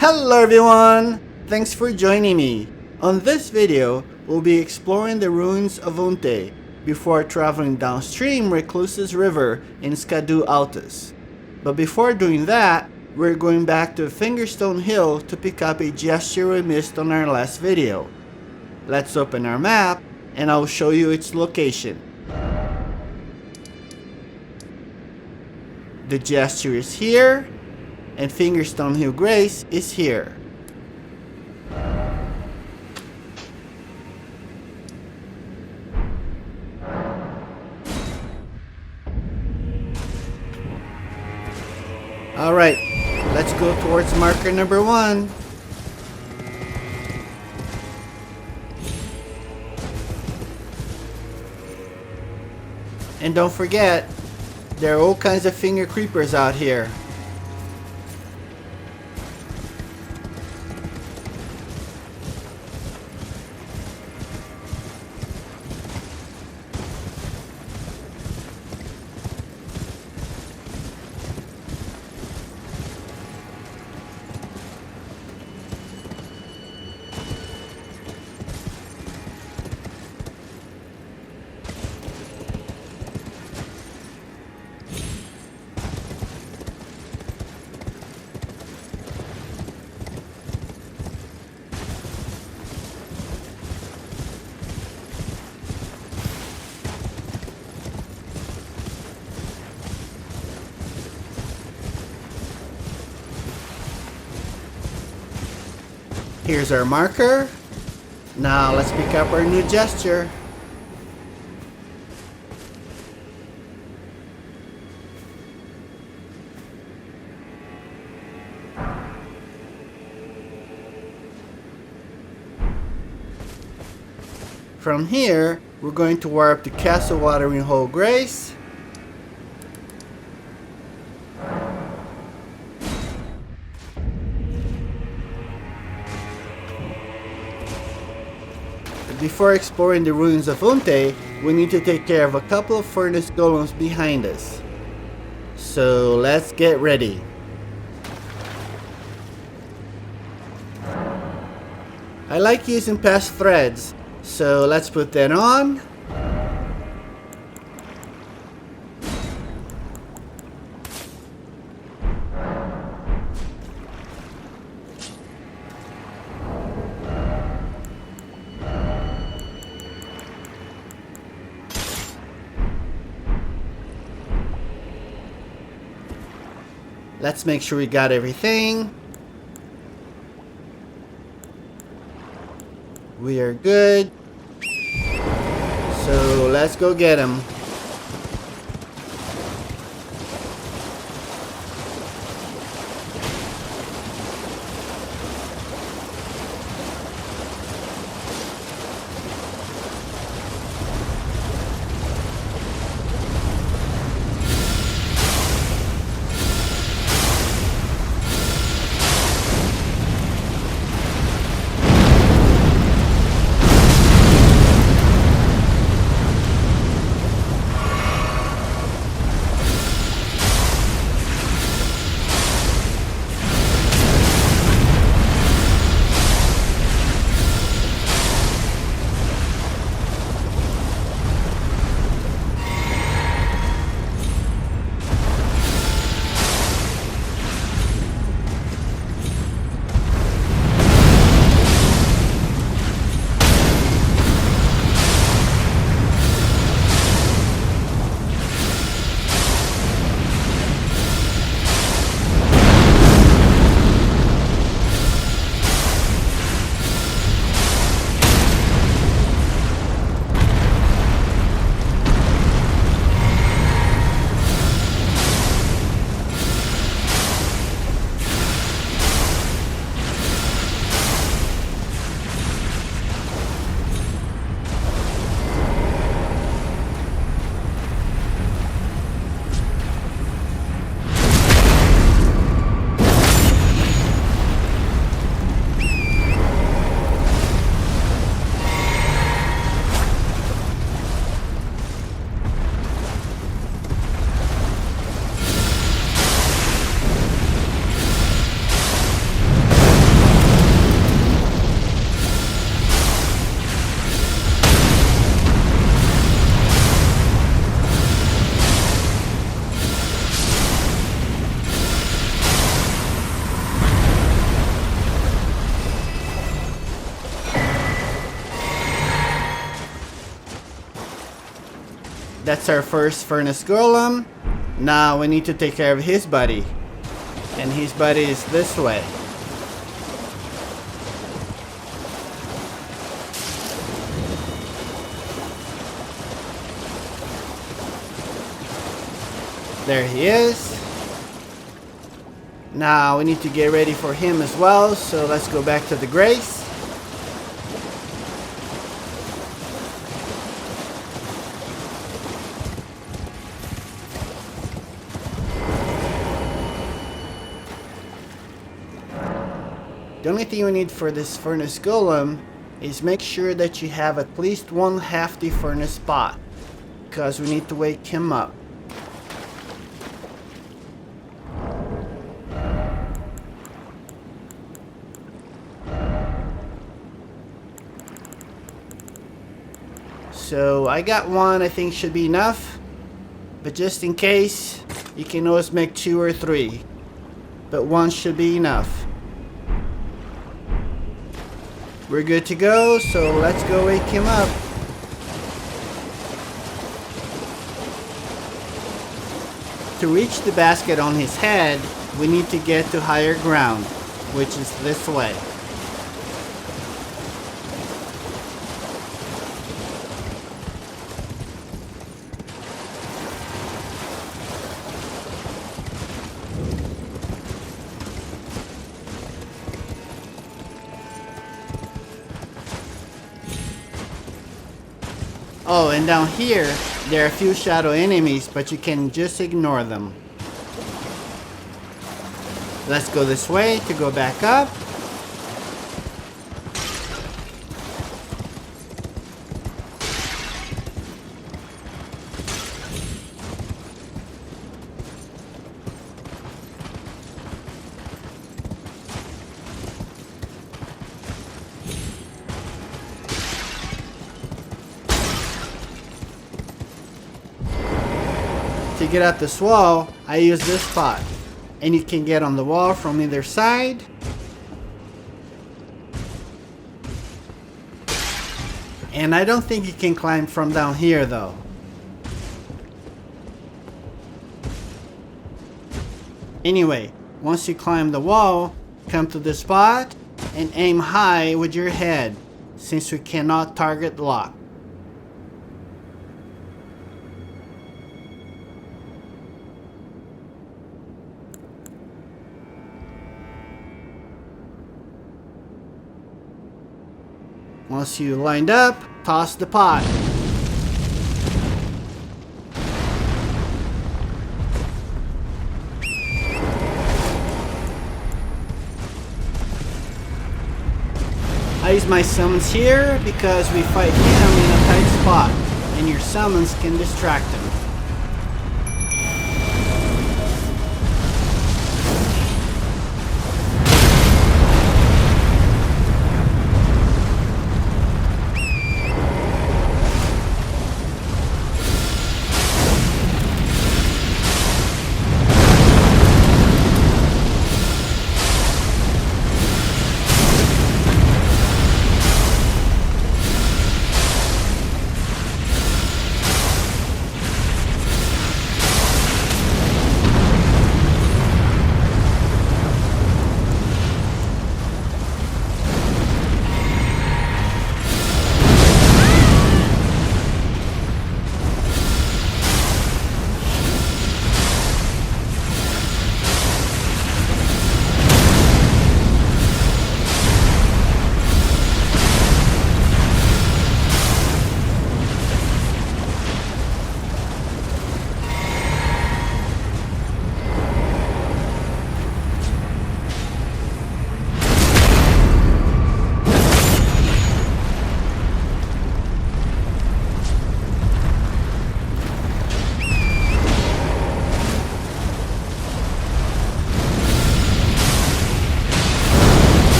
Hello everyone! Thanks for joining me. On this video, we'll be exploring the Ruins of Unte before traveling downstream Recluses River in Scadutree. But before doing that, we're going back to Fingerstone Hill to pick up a gesture we missed on our last video. Let's open our map and I'll show you its location. The gesture is here, and Fingerstone Hill Grace is here. Alright, let's go towards marker number 1. And don't forget, there are all kinds of finger creepers out here. Here's our marker. Now let's pick up our new gesture. From here, we're going to warp to Castle Watering Hole Grace. Before exploring the Ruins of Unte, we need to take care of a couple of furnace golems behind us. So let's get ready. I like using past threads, so let's put that on. Let's make sure we got everything. We are good. So let's go get them. That's our first furnace golem. Now we need to take care of his buddy. And his buddy is this way. There he is. Now we need to get ready for him as well, so let's go back to the grace. The only thing you need for this furnace golem is make sure that you have at least one hefty furnace spot, because we need to wake him up. So I got one, I think should be enough, but just in case, you can always make 2 or 3, but 1 should be enough. We're good to go, so let's go wake him up. To reach the basket on his head, we need to get to higher ground, which is this way. Oh, and down here, there are a few shadow enemies, but you can just ignore them. Let's go this way to go back up. To get up this wall, I use this spot, and you can get on the wall from either side. And I don't think you can climb from down here though. Anyway, once you climb the wall, come to this spot and aim high with your head, since we cannot target lock. Once you lined up, toss the pot. I use my summons here because we fight him in a tight spot, and your summons can distract him.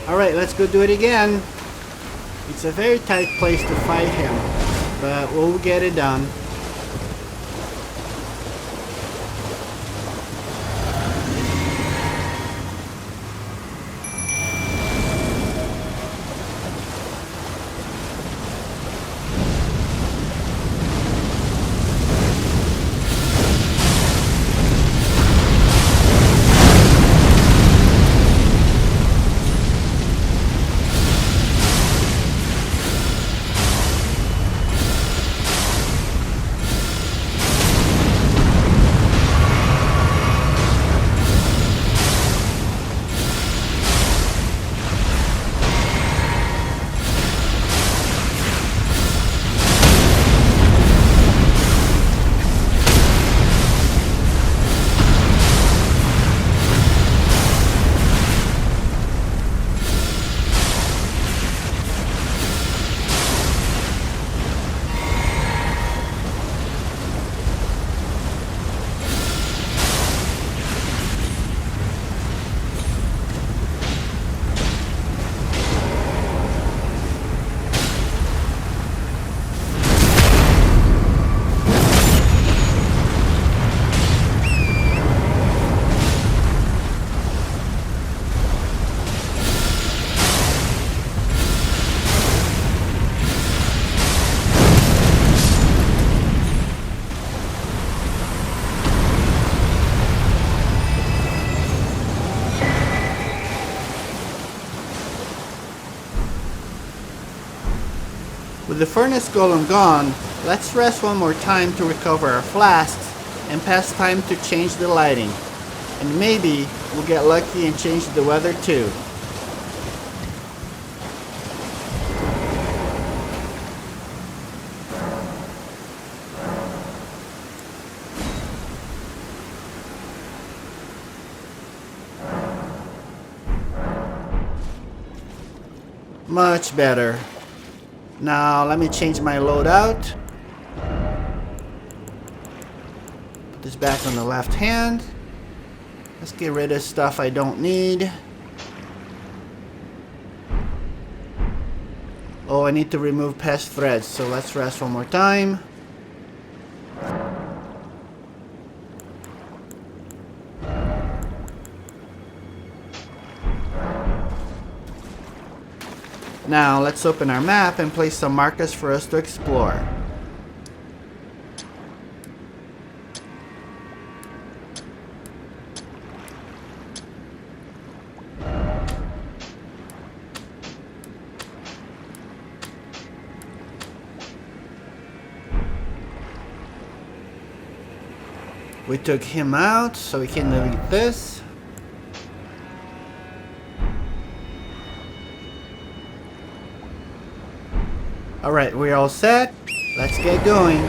Alright, let's go do it again. It's a very tight place to fight him, but we'll get it done. With the furnace golem gone, let's rest one more time to recover our flasks and pass time to change the lighting. And maybe we'll get lucky and change the weather too. Much better. Now let me change my loadout. Put this back on the left hand. Let's get rid of stuff I don't need. Oh, I need to remove pest threads, so let's rest one more time. Now let's open our map and place some markers for us to explore. We took him out, so we can delete this. Alright, we're all set. Let's get going.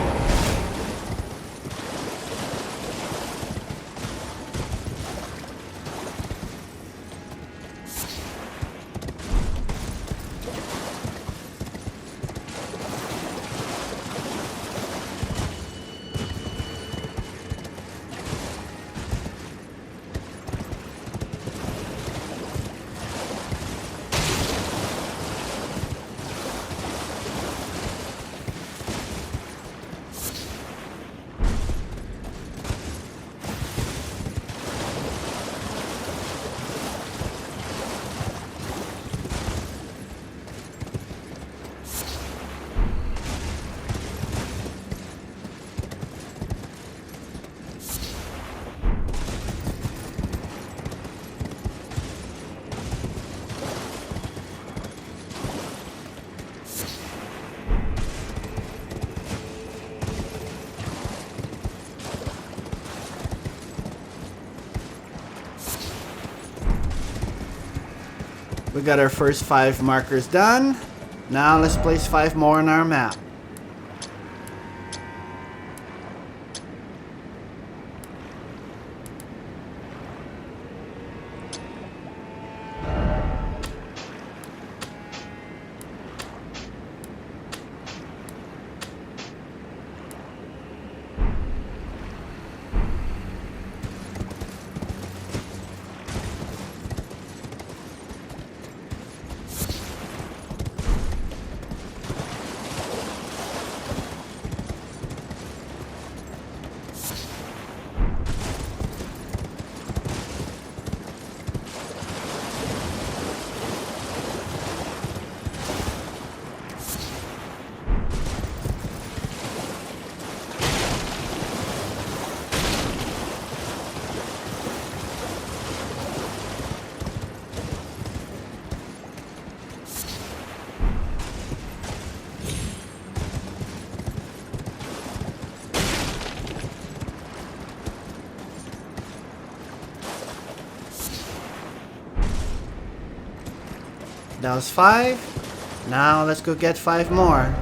We got our first 5 markers done. Now let's place 5 more on our map. That was 5. Now let's go get 5 more.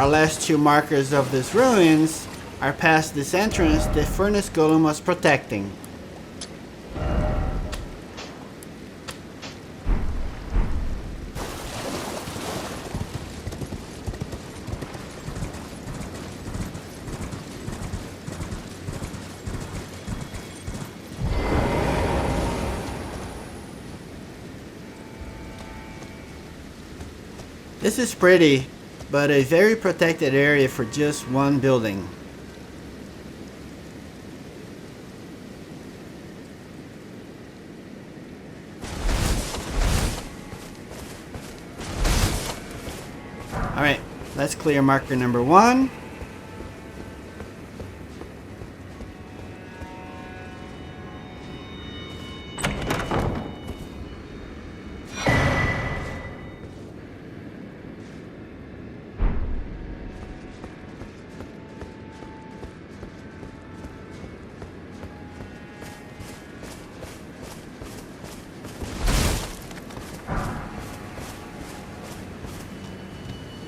Our last two markers of these ruins are past this entrance the furnace golem was protecting. This is pretty, but a very protected area for just one building. Alright, let's clear marker number 1.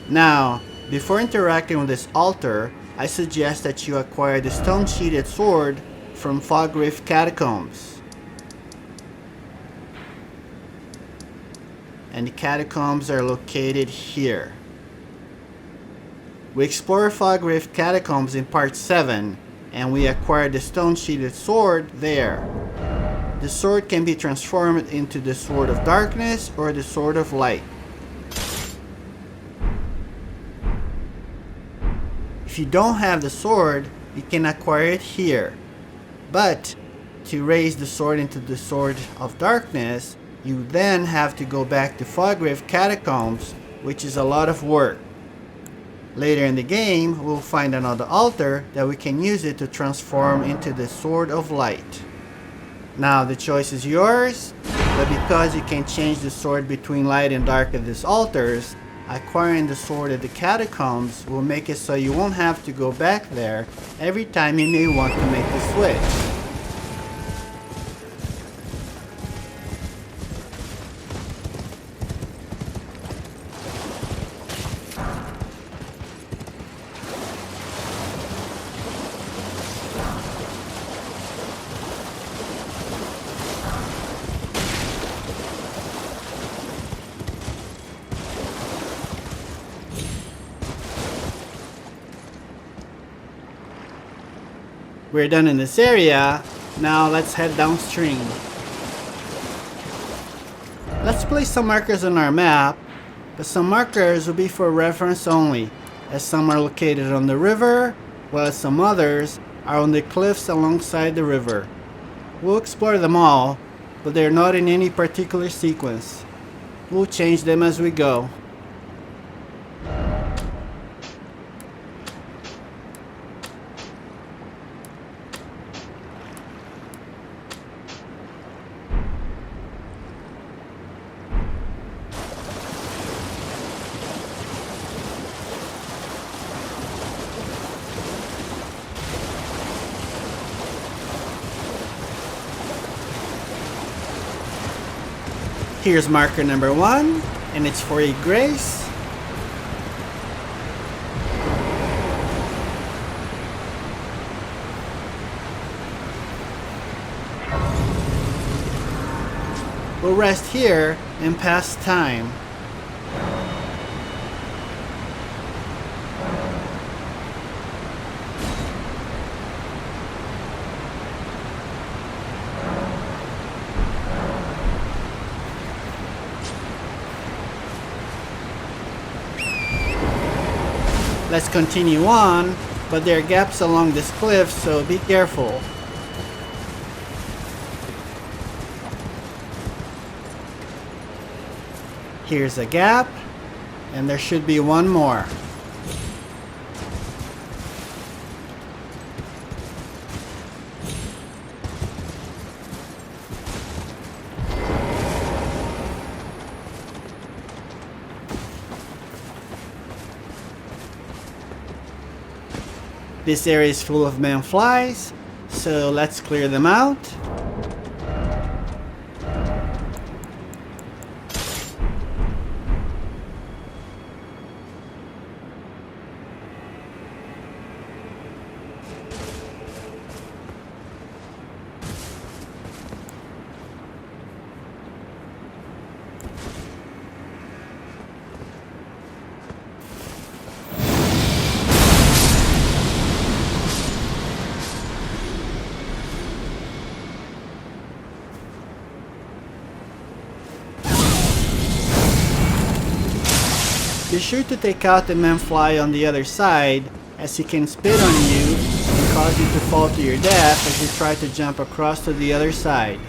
Now, before interacting with this altar, I suggest that you acquire the Stone-Sheathed sword from Fogrift Catacombs. And the catacombs are located here. We explored Fogrift Catacombs in part 7, and we acquired the Stone-Sheathed sword there. The sword can be transformed into the Sword of Darkness or the Sword of Light. If you don't have the sword, you can acquire it here. But to raise the sword into the Sword of Darkness, you then have to go back to Fogrift Catacombs, which is a lot of work. Later in the game, we'll find another altar that we can use it to transform into the Sword of Light. Now the choice is yours, but because you can change the sword between light and dark at these altars, acquiring the sword at the catacombs will make it so you won't have to go back there every time you may want to make the switch. We're done in this area. Now let's head downstream. Let's place some markers on our map, but some markers will be for reference only, as some are located on the river, while some others are on the cliffs alongside the river. We'll explore them all, but they're not in any particular sequence. We'll change them as we go. Here's marker number 1, and it's for a grace. We'll rest here and pass time. Let's continue on, but there are gaps along this cliff, so be careful. Here's a gap, and there should be one more. This area is full of man-flies, so let's clear them out. Be sure to take out the man-fly on the other side, as he can spit on you and cause you to fall to your death as you try to jump across to the other side.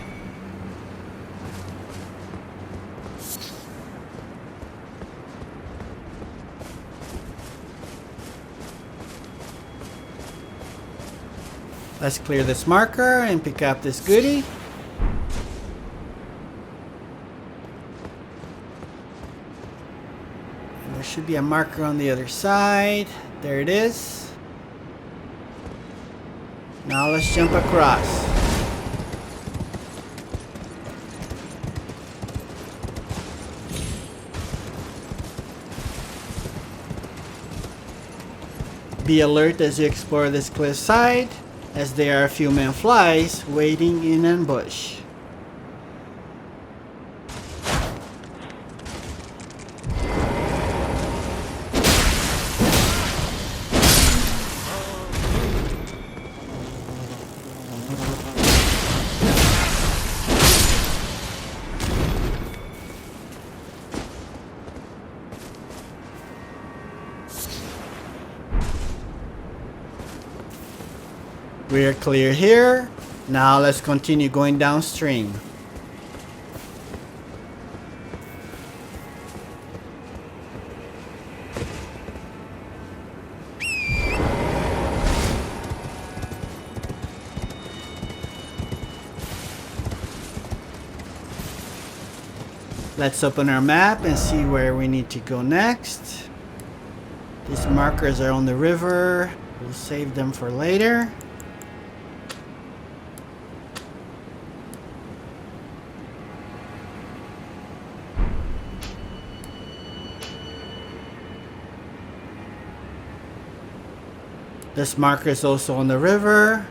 Let's clear this marker and pick up this goodie. And there should be a marker on the other side. There it is. Now let's jump across. Be alert as you explore this cliff side, as there are a few man-flies waiting in ambush. We are clear here. Now let's continue going downstream. Let's open our map and see where we need to go next. These markers are on the river. We'll save them for later. This marker is also on the river,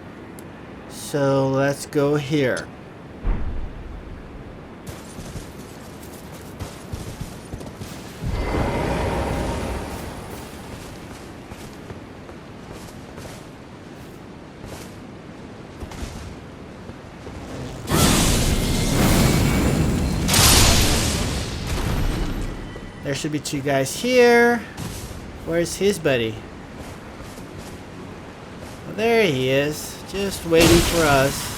so let's go here. There should be two guys here. Where's his buddy? There he is, just waiting for us.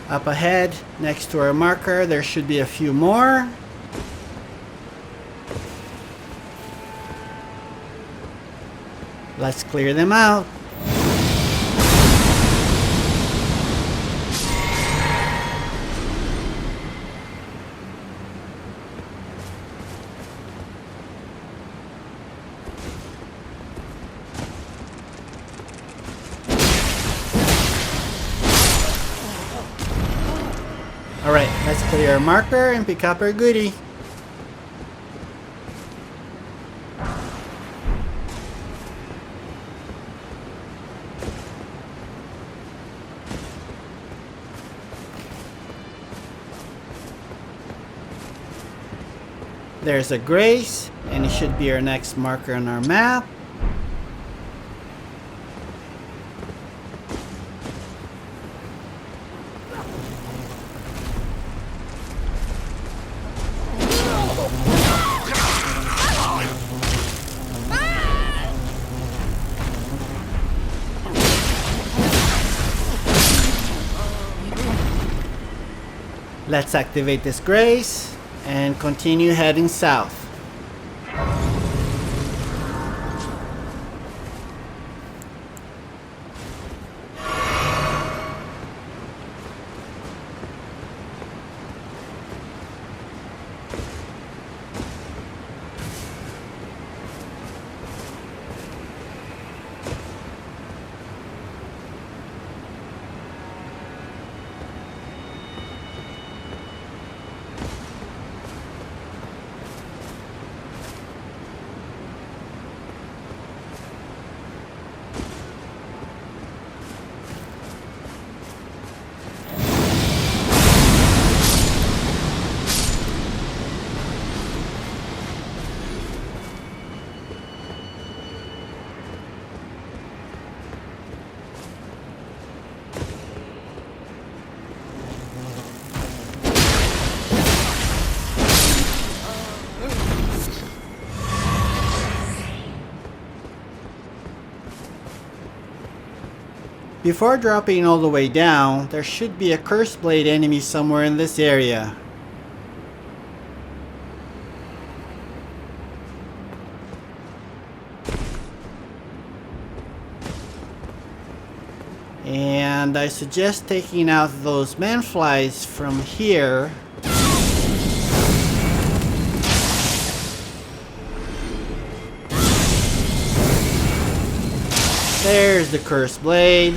Up ahead, next to our marker, there should be a few more. Let's clear them out. Alright, let's clear our marker and pick up our goodie. There's a Grace, and it should be our next marker on our map. Let's activate this Grace and continue heading south. Before dropping all the way down, there should be a Cursed Blade enemy somewhere in this area. And I suggest taking out those manflies from here. There's the Cursed Blade.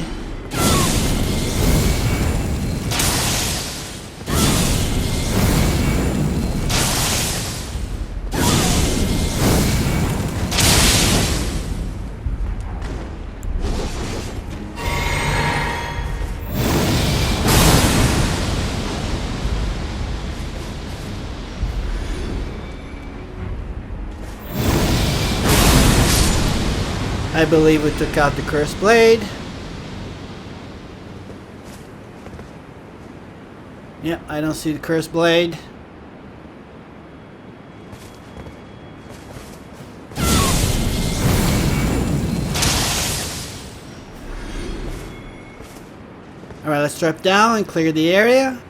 I believe we took out the Cursed Blade. Yeah, I don't see the Cursed Blade. Alright, let's drop down and clear the area.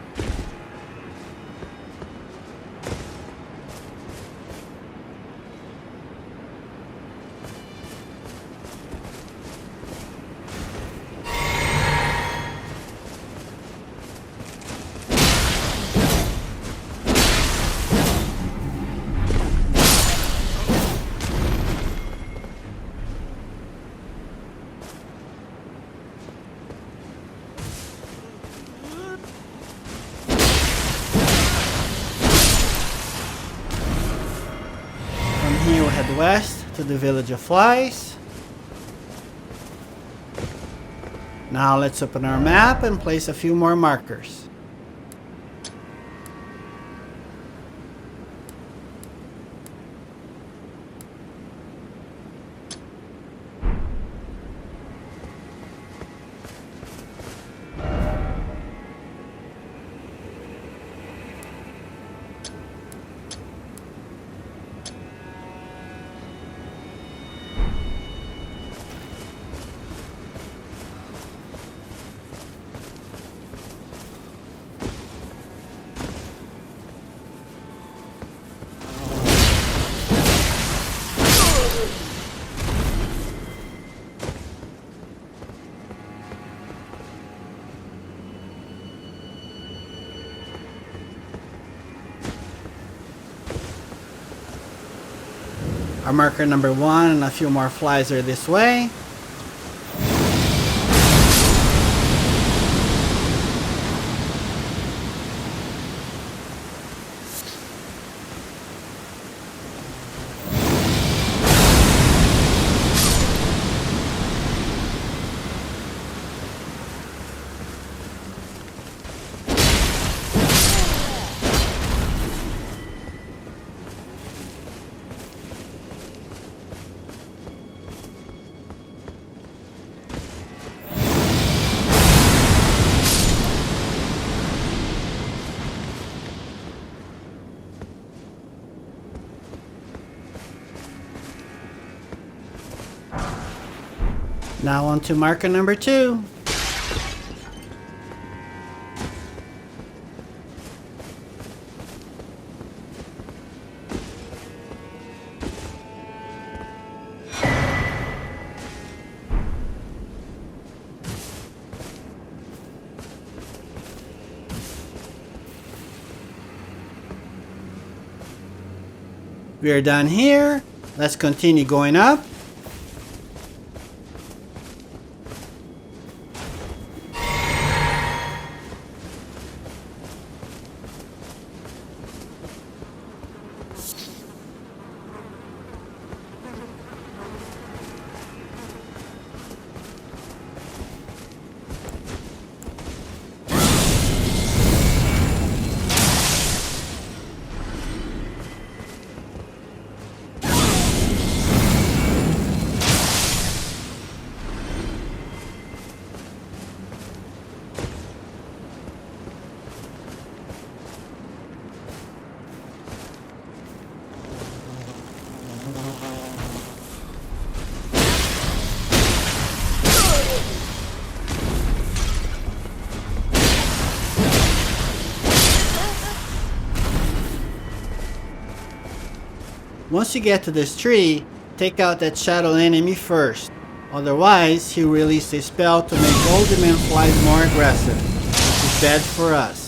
Here we'll head west to the Village of Flies. Now let's open our map and place a few more markers. Our marker number 1 and a few more flies are this way. Now on to marker number 2. We are done here. Let's continue going up. Once you get to this tree, take out that shadow enemy first. Otherwise, he'll release a spell to make Golem flies more aggressive, which is bad for us.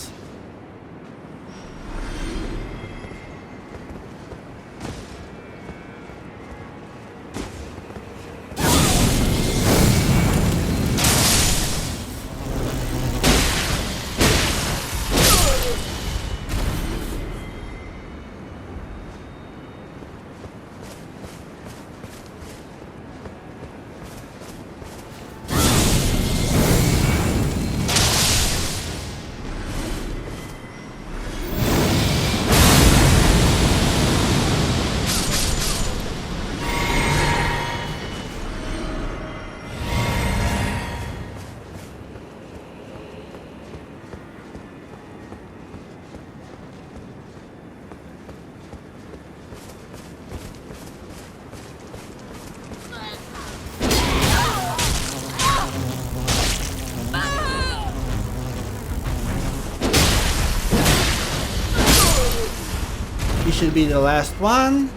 Should be the last one.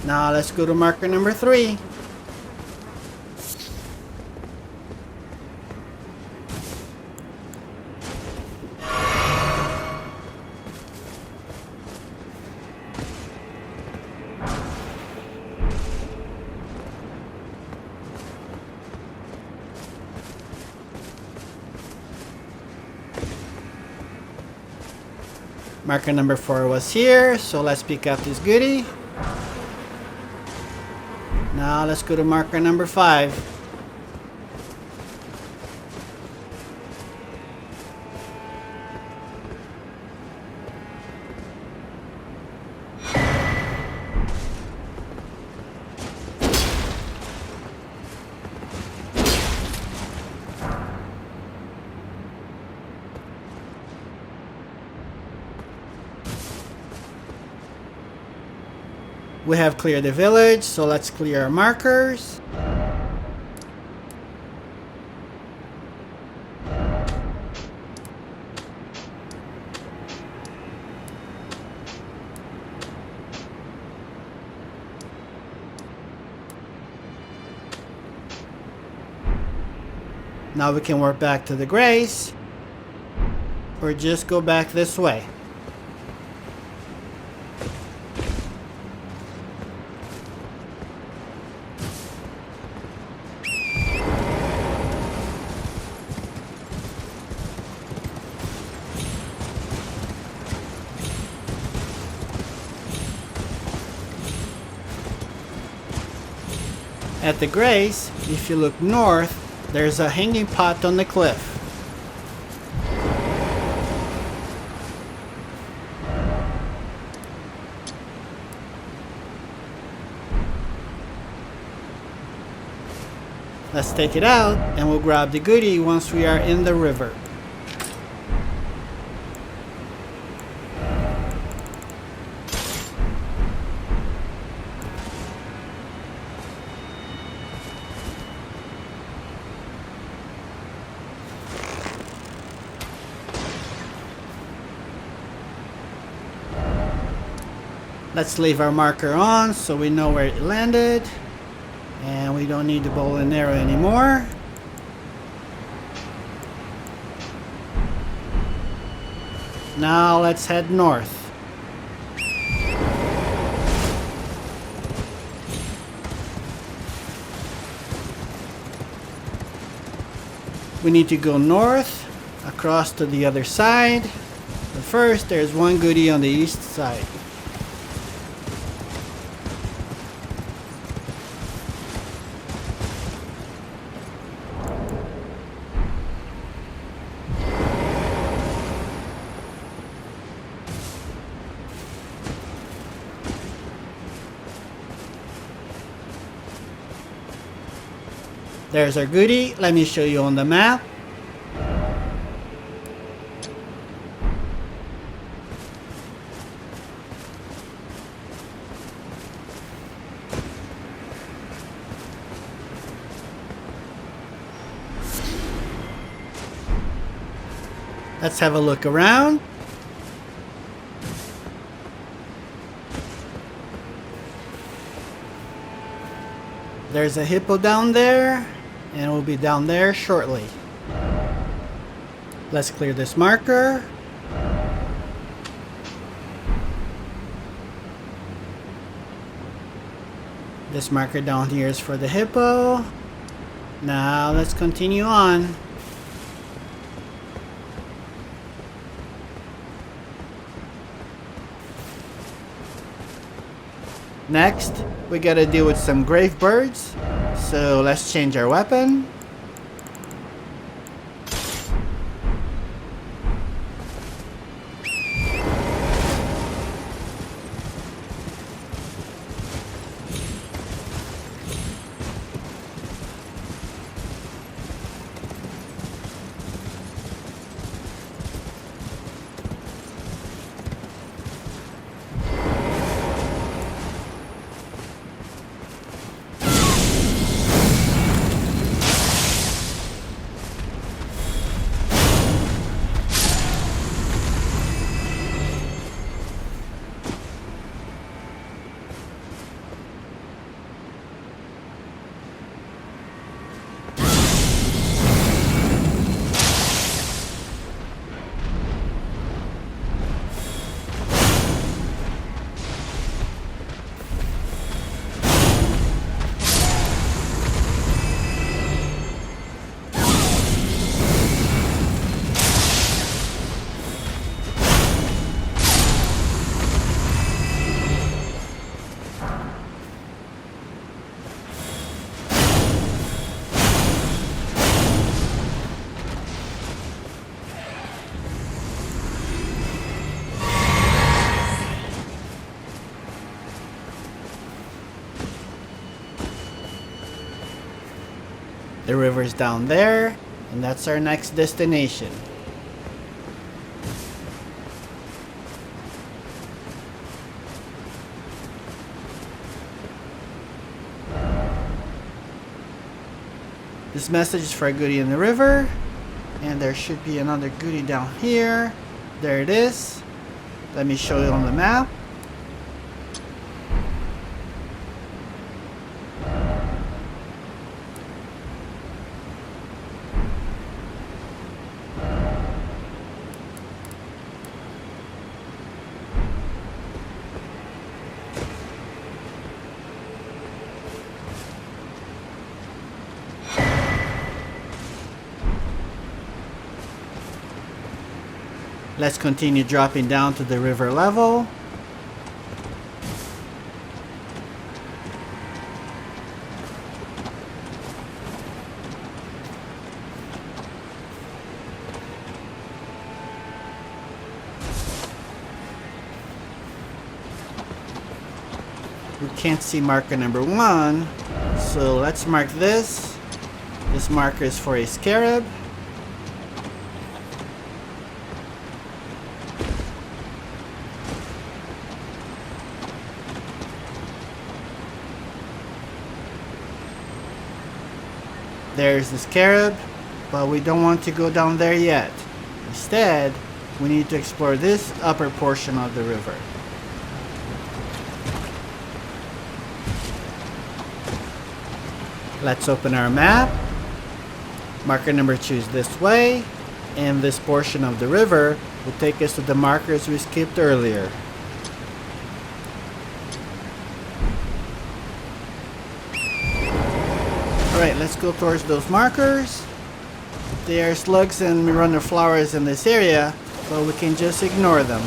Now let's go to marker number 3. Marker number 4 was here, so let's pick up this goodie. Now let's go to marker number 5. We have cleared the village, so let's clear our markers. Now we can work back to the Grace, or just go back this way. At the Grace, if you look north, there's a hanging pot on the cliff. Let's take it out and we'll grab the goodie once we are in the river. Let's leave our marker on so we know where it landed. And we don't need the bow and arrow anymore. Now let's head north. We need to go north, across to the other side. But first, there's one goodie on the east side. There's our goodie. Let me show you on the map. Let's have a look around. There's a hippo down there, and we'll be down there shortly. Let's clear this marker. This marker down here is for the hippo. Now let's continue on. Next, we gotta deal with some grave birds. So let's change our weapon. The river's down there, and that's our next destination. This message is for a goodie in the river, and there should be another goodie down here. There it is. Let me show you on the map. Let's continue dropping down to the river level. We can't see marker number 1, so let's mark this. This marker is for a Scarab. There's the Scarab, but we don't want to go down there yet. Instead, we need to explore this upper portion of the river. Let's open our map. Marker number 2 is this way, and this portion of the river will take us to the markers we skipped earlier. Alright, let's go towards those markers. There are slugs and miranda flowers in this area, but we can just ignore them.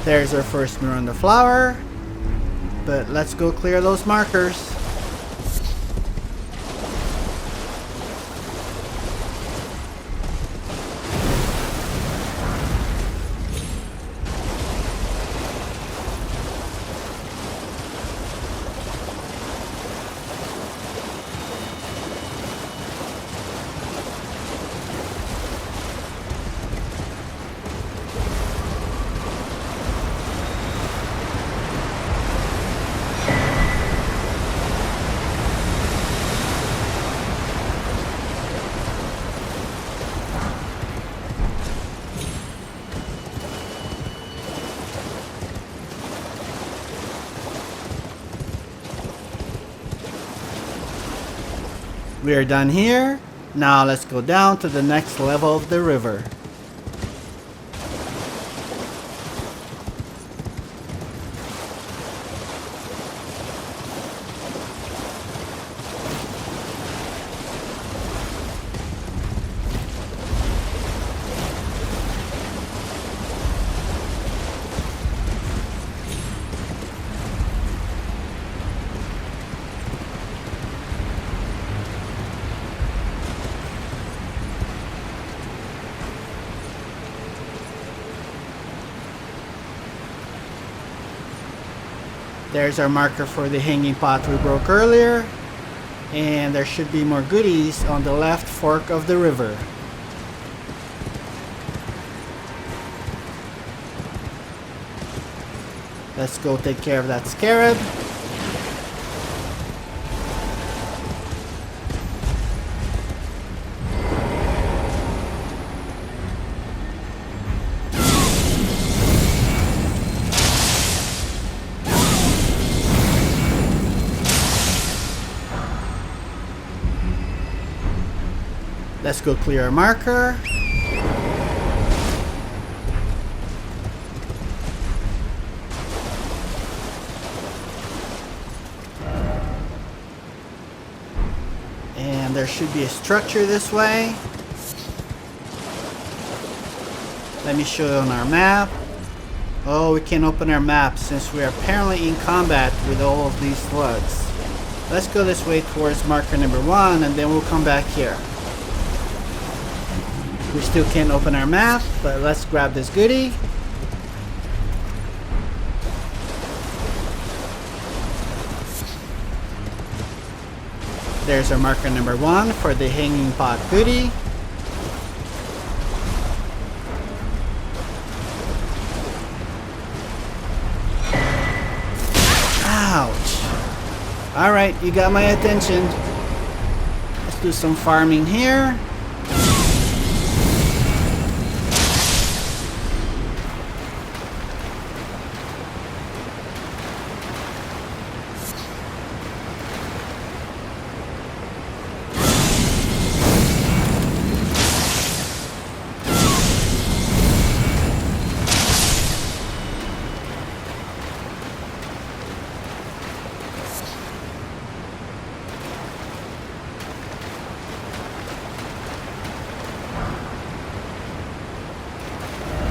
There's our first miranda flower, but let's go clear those markers. We are done here. Now let's go down to the next level of the river. There's our marker for the hanging pot we broke earlier. And there should be more goodies on the left fork of the river. Let's go take care of that Scarab. Let's go clear our marker. And there should be a structure this way. Let me show you on our map. Oh, we can't open our map since we are apparently in combat with all of these slugs. Let's go this way towards marker number 1 and then we'll come back here. We still can't open our map, but let's grab this goodie. There's our marker number 1 for the hanging pot goodie. Ouch. Alright, you got my attention. Let's do some farming here.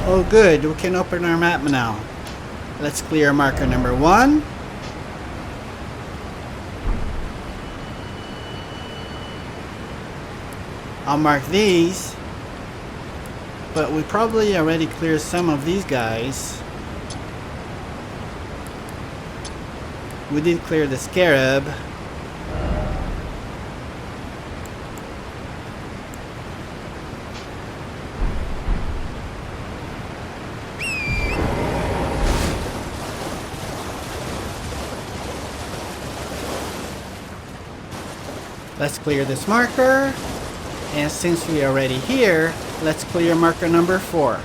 Oh good, we can open our map now. Let's clear marker number 1. I'll mark these. But we probably already cleared some of these guys. We did clear the Scarab. Let's clear this marker, and since we're already here, let's clear marker number 4.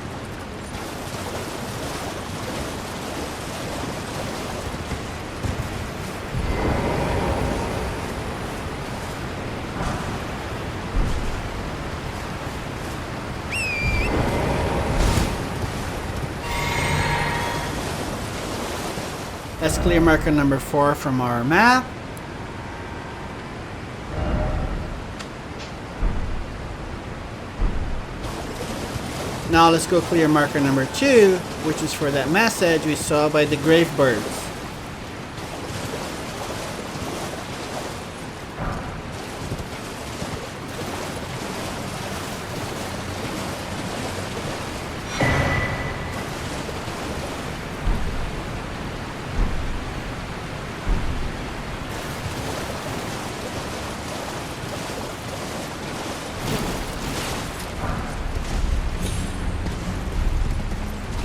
Let's clear marker number 4 from our map. Now let's go clear marker number 2, which is for that message we saw by the grave birds.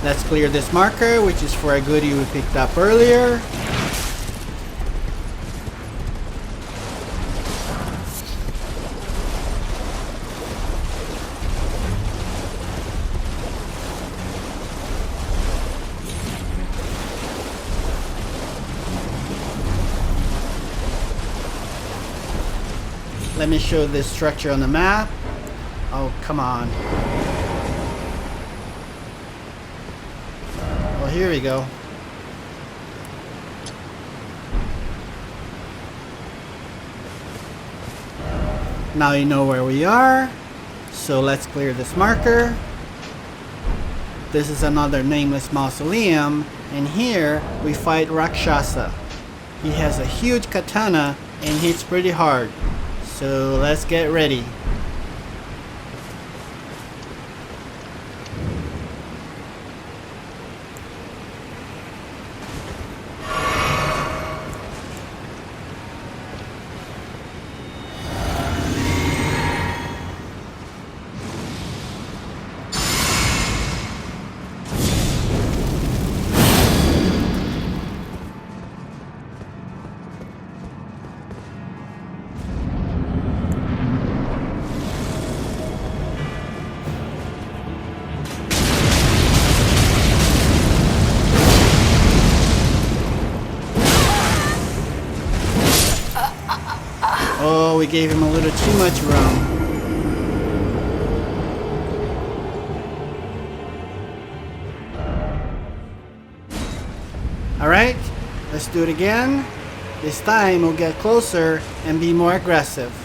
Let's clear this marker, which is for a goodie we picked up earlier. Let me show this structure on the map. Oh, come on. Well, here we go. Now you know where we are. So let's clear this marker. This is another Nameless Mausoleum. And here we fight Rakshasa. He has a huge katana and hits pretty hard. So let's get ready. Oh, we gave him a little too much room. Alright, let's do it again. This time we'll get closer and be more aggressive.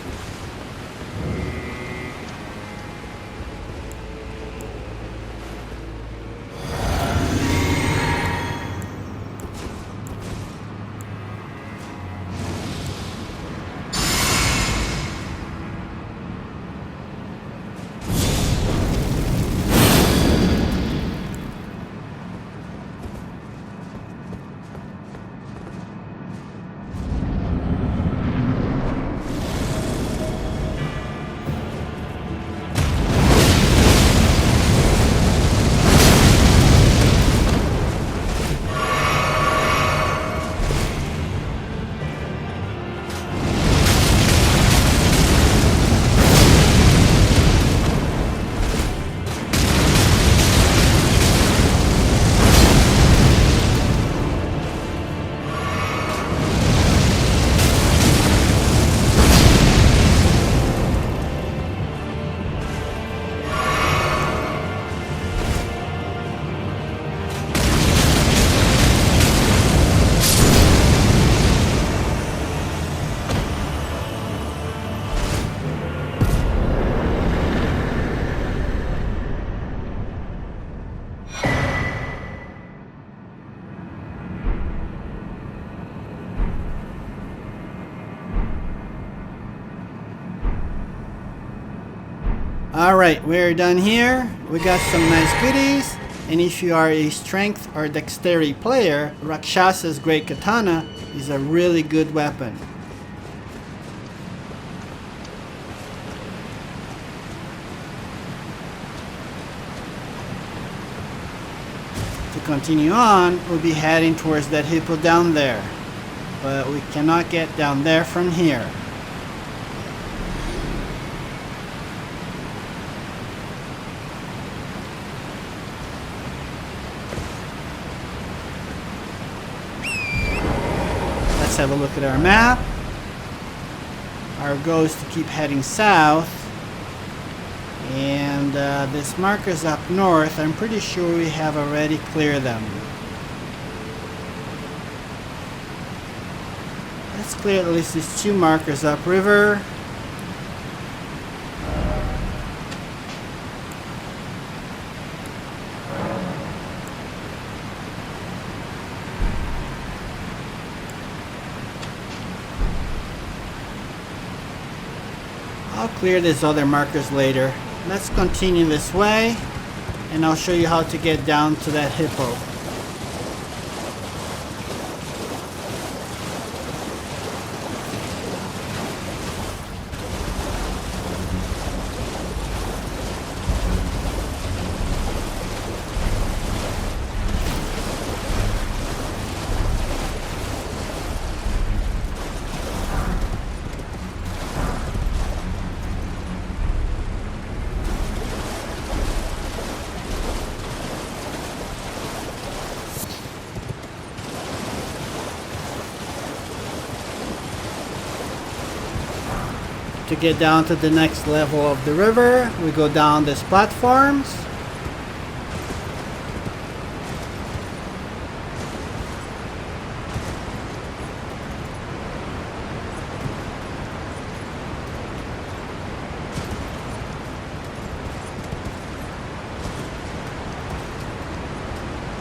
Alright, we're done here. We got some nice goodies. And if you are a strength or dexterity player, Rakshasa's great katana is a really good weapon. To continue on, we'll be heading towards that hippo down there. But we cannot get down there from here. Let's have a look at our map. Our goal is to keep heading south. And this markers up north, I'm pretty sure we have already cleared them. Let's clear at least these two markers upriver. I'll clear these other markers later. Let's continue this way, and I'll show you how to get down to that hippo. To get down to the next level of the river, we go down these platforms.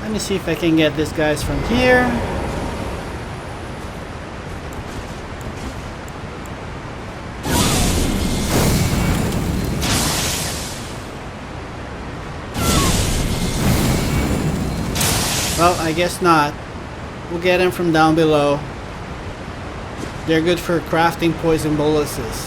Let me see if I can get these guys from here. Well, I guess not. We'll get them from down below. They're good for crafting poison boluses.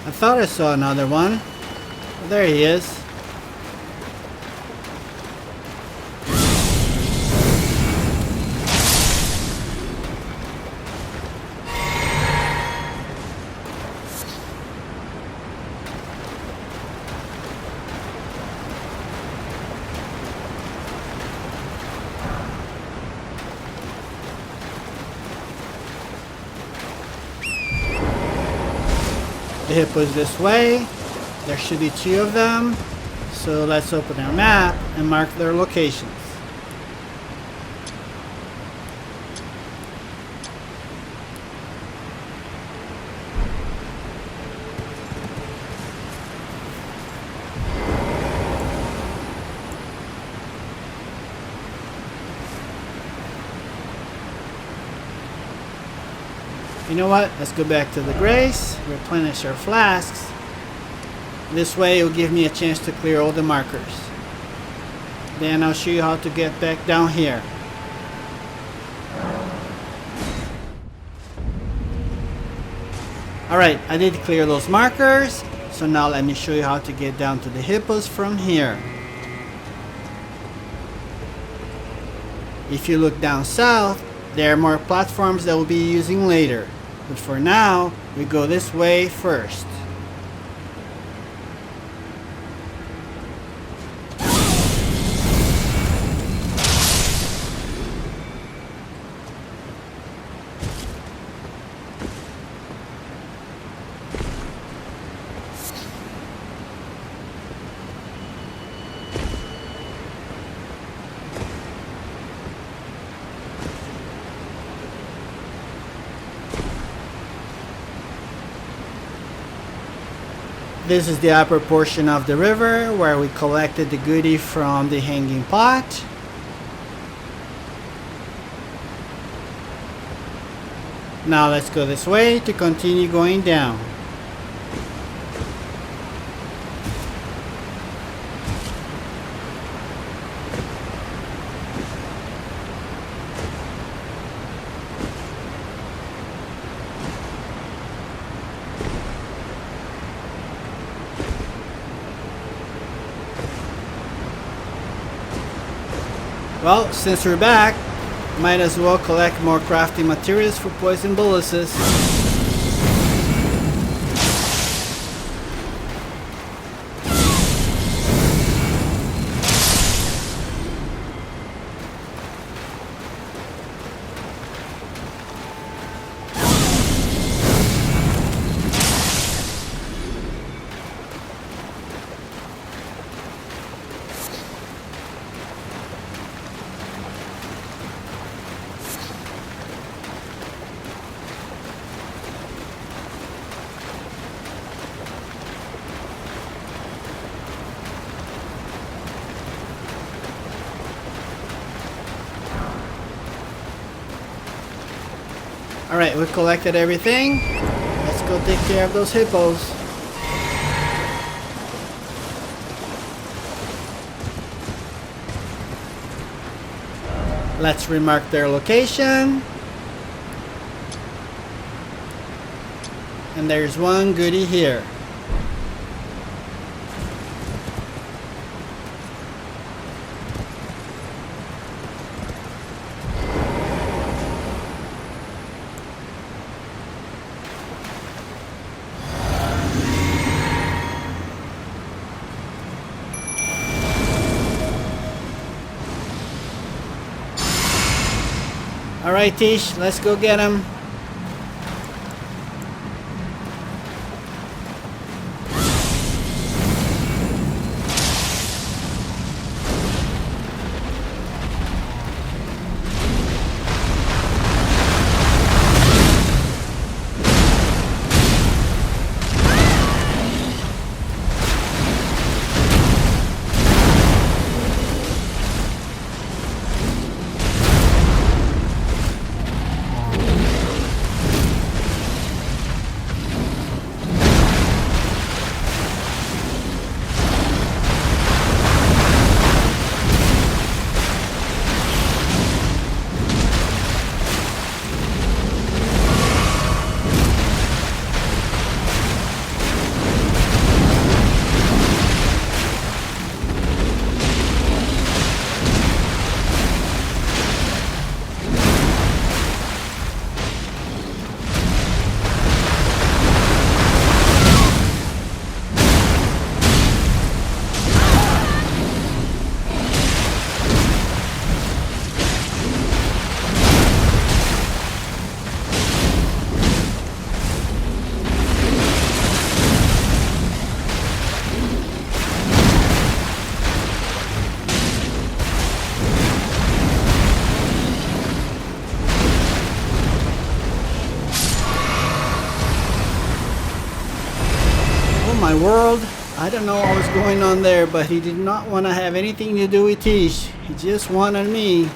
I thought I saw another one. Well, there he is. The hippos this way. There should be 2 of them. So let's open our map and mark their locations. You know what? Let's go back to the grace, replenish our flasks. This way it will give me a chance to clear all the markers. Then I'll show you how to get back down here. Alright, I did clear those markers. So now let me show you how to get down to the hippos from here. If you look down south, there are more platforms that we'll be using later. But for now, we go this way first. This is the upper portion of the river where we collected the goodie from the hanging pot. Now let's go this way to continue going down. Well, since we're back, might as well collect more crafting materials for poison boluses. Alright, we've collected everything. Let's go take care of those hippos. Let's remark their location. and there's one goodie here. Alright, Tish, let's go get him. My world, I don't know what was going on there, but he did not want to have anything to do with Tish. He just wanted me.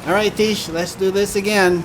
Alright, Tish, let's do this again.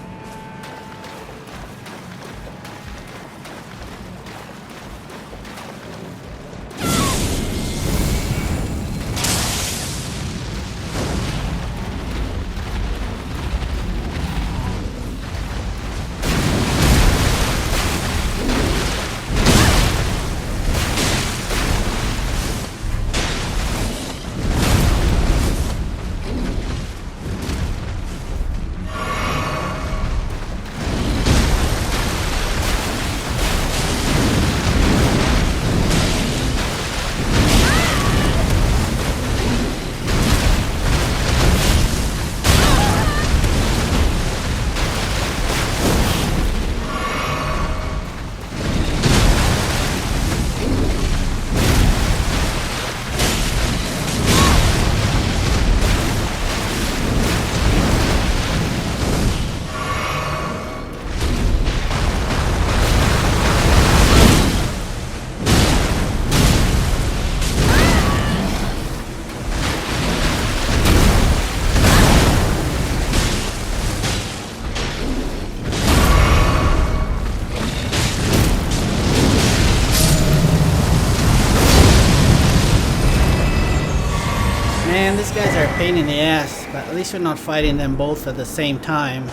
Man, these guys are a pain in the ass, but at least we're not fighting them both at the same time.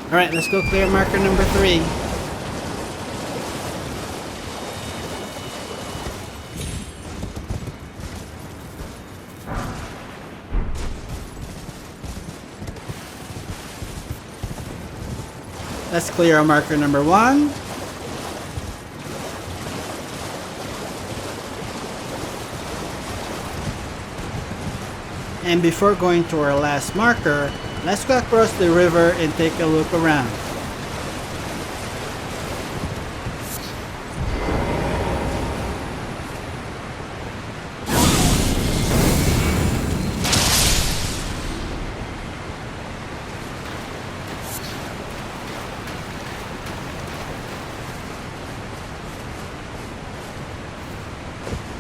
Alright, let's go clear marker number 3. Let's clear our marker number 1. And before going to our last marker, let's go across the river and take a look around.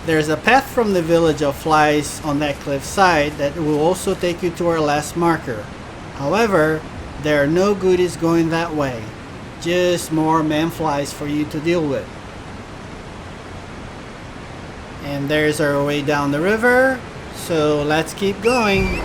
There's a path from the village of flies on that cliff side that will also take you to our last marker. However, there are no goodies going that way. Just more man flies for you to deal with. And there's our way down the river, so let's keep going.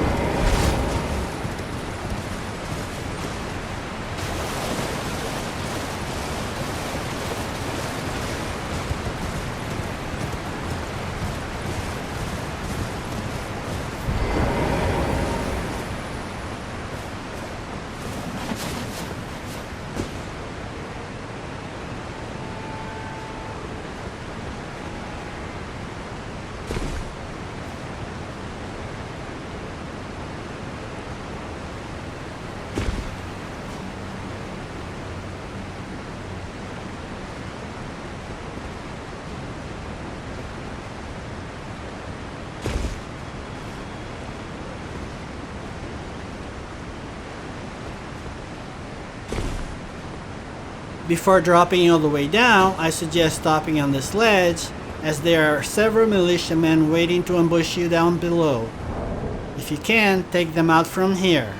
Before dropping all the way down, I suggest stopping on this ledge, as there are several militiamen waiting to ambush you down below. If you can, take them out from here.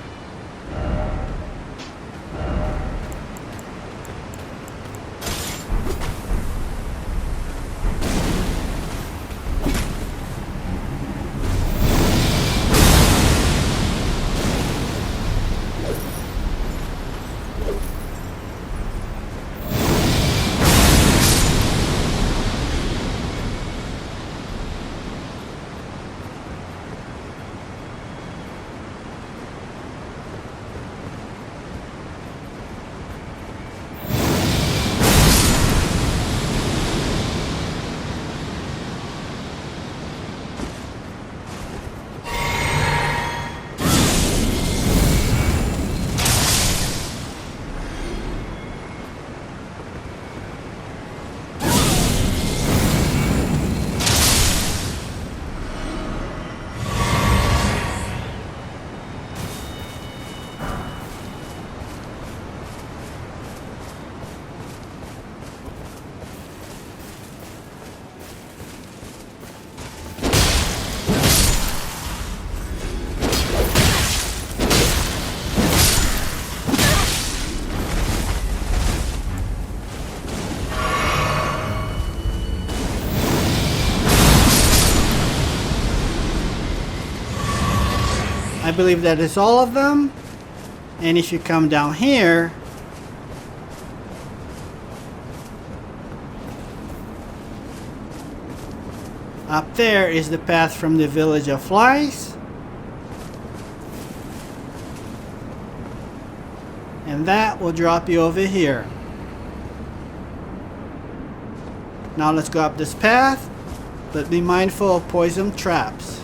I believe that is all of them. And if you come down here, up there is the path from the Village of Flies. And that will drop you over here. Now let's go up this path, but be mindful of poison traps.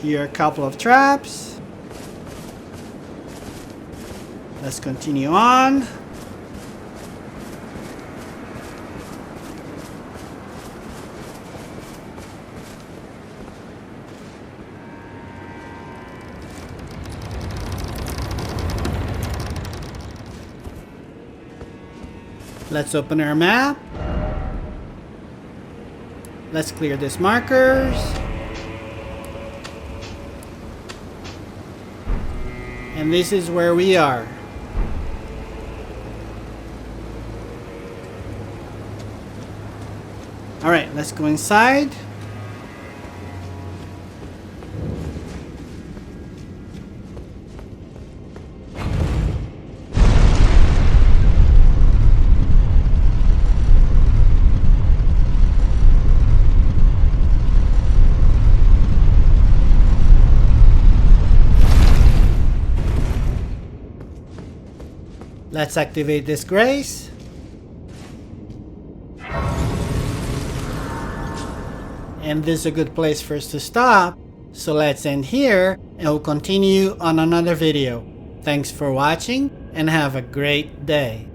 Here are a couple of traps. Let's continue on. Let's open our map. Let's clear these markers. And this is where we are. Alright, let's go inside. Let's activate this grace. And this is a good place for us to stop. So let's end here and we'll continue on another video. Thanks for watching and have a great day.